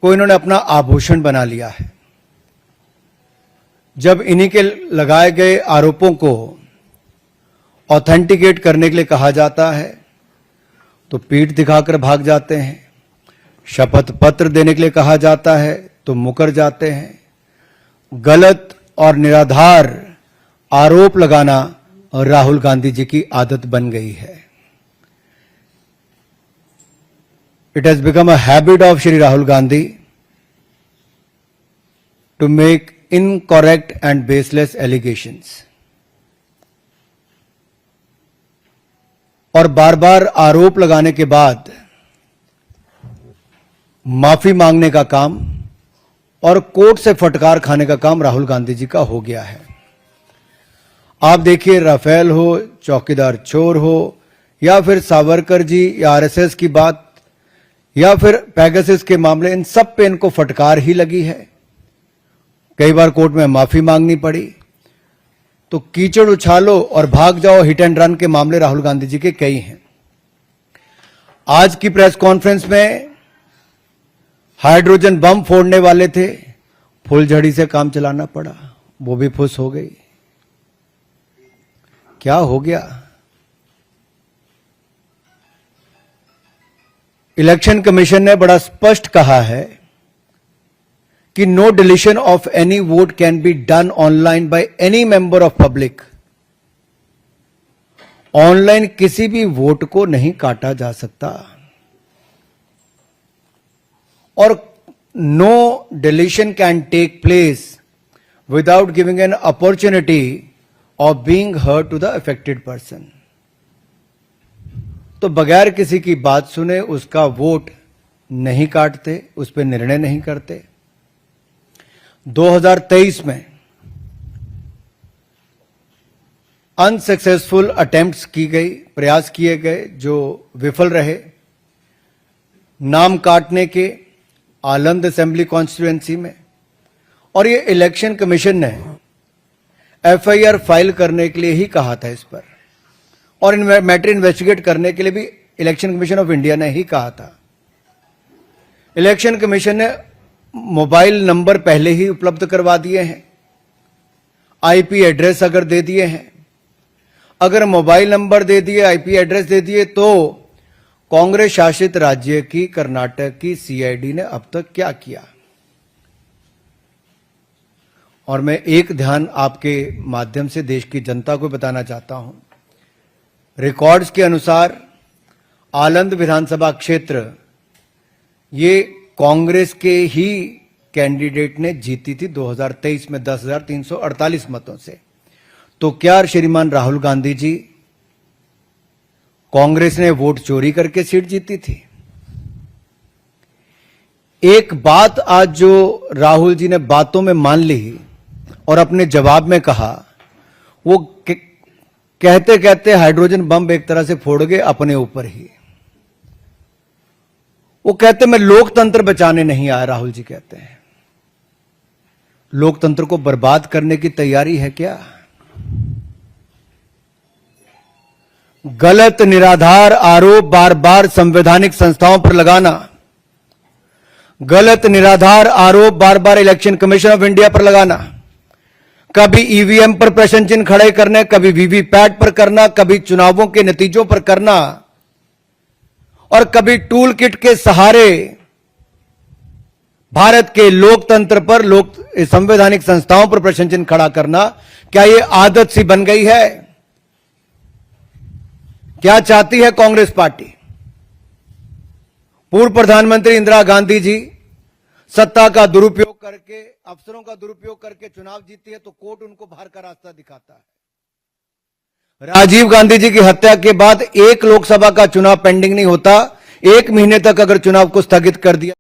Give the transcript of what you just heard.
को इन्होंने अपना आभूषण बना लिया है। जब इन्हीं के लगाए गए आरोपों को ऑथेंटिकेट करने के लिए कहा जाता है तो पीठ दिखाकर भाग जाते हैं, शपथ पत्र देने के लिए कहा जाता है तो मुकर जाते हैं। गलत और निराधार आरोप लगाना राहुल गांधी जी की आदत बन गई है। It has become a habit of Shri Rahul Gandhi to make incorrect and baseless allegations. और बार बार आरोप लगाने के बाद माफी मांगने का काम और कोर्ट से फटकार खाने का काम राहुल गांधी जी का हो गया है। आप देखिए, राफेल हो, चौकीदार चोर हो, या फिर सावरकर जी या आरएसएस की बात, या फिर पैगासस के मामले, इन सब पे इनको फटकार ही लगी है। कई बार कोर्ट में माफी मांगनी पड़ी। तो कीचड़ उछालो और भाग जाओ, हिट एंड रन के मामले राहुल गांधी जी के कई हैं। आज की प्रेस कॉन्फ्रेंस में हाइड्रोजन बम फोड़ने वाले थे, फुलझड़ी से काम चलाना पड़ा, वो भी फुस हो गई। क्या हो गया? इलेक्शन कमीशन ने बड़ा स्पष्ट कहा है कि no deletion of any vote can be done online by any member of public. Online किसी भी वोट को नहीं काटा जा सकता और no deletion can take place without giving an opportunity of being heard to the affected person. तो बगैर किसी की बात सुने उसका वोट नहीं काटते, उस पर निर्णय नहीं करते। 2023 में अनसक्सेसफुल अटेम्प्ट्स की गई, प्रयास किए गए जो विफल रहे, नाम काटने के आलंद असेंबली कॉन्स्टिट्यूएंसी में। और ये इलेक्शन कमीशन ने एफआईआर फाइल करने के लिए ही कहा था इस पर, और मैटर इन्वेस्टिगेट करने के लिए भी इलेक्शन कमीशन ऑफ इंडिया ने ही कहा था। इलेक्शन कमीशन ने मोबाइल नंबर पहले ही उपलब्ध करवा दिए हैं, आईपी एड्रेस अगर दे दिए हैं। अगर मोबाइल नंबर दे दिए, आईपी एड्रेस दे दिए, तो कांग्रेस शासित राज्य की कर्नाटक की सीआईडी ने अब तक क्या किया? और मैं एक ध्यान आपके माध्यम से देश की जनता को बताना चाहता हूं। रिकॉर्ड्स के अनुसार आलंद विधानसभा क्षेत्र ये कांग्रेस के ही कैंडिडेट ने जीती थी 2023 में 10,348 मतों से। तो क्या श्रीमान राहुल गांधी जी, कांग्रेस ने वोट चोरी करके सीट जीती थी? एक बात आज जो राहुल जी ने बातों में मान ली और अपने जवाब में कहा, वो कहते कहते हाइड्रोजन बम एक तरह से फोड़ गए अपने ऊपर ही। वो कहते मैं लोकतंत्र बचाने नहीं आया, राहुल जी कहते हैं। लोकतंत्र को बर्बाद करने की तैयारी है क्या? गलत निराधार आरोप बार बार संवैधानिक संस्थाओं पर लगाना, गलत निराधार आरोप बार बार इलेक्शन कमीशन ऑफ इंडिया पर लगाना, कभी ईवीएम पर प्रश्न चिन्ह खड़े करने, कभी वीवीपैट पर करना, कभी चुनावों के नतीजों पर करना, और कभी टूल किट के सहारे भारत के लोकतंत्र पर, संवैधानिक संस्थाओं पर प्रश्न चिन्ह खड़ा करना, क्या यह आदत सी बन गई है? क्या चाहती है कांग्रेस पार्टी? पूर्व प्रधानमंत्री इंदिरा गांधी जी सत्ता का दुरुपयोग करके, अफसरों का दुरुपयोग करके चुनाव जीती है तो कोर्ट उनको बाहर का रास्ता दिखाता है। राजीव गांधी जी की हत्या के बाद एक लोकसभा का चुनाव पेंडिंग नहीं होता, 1 महीने तक अगर चुनाव को स्थगित कर दिया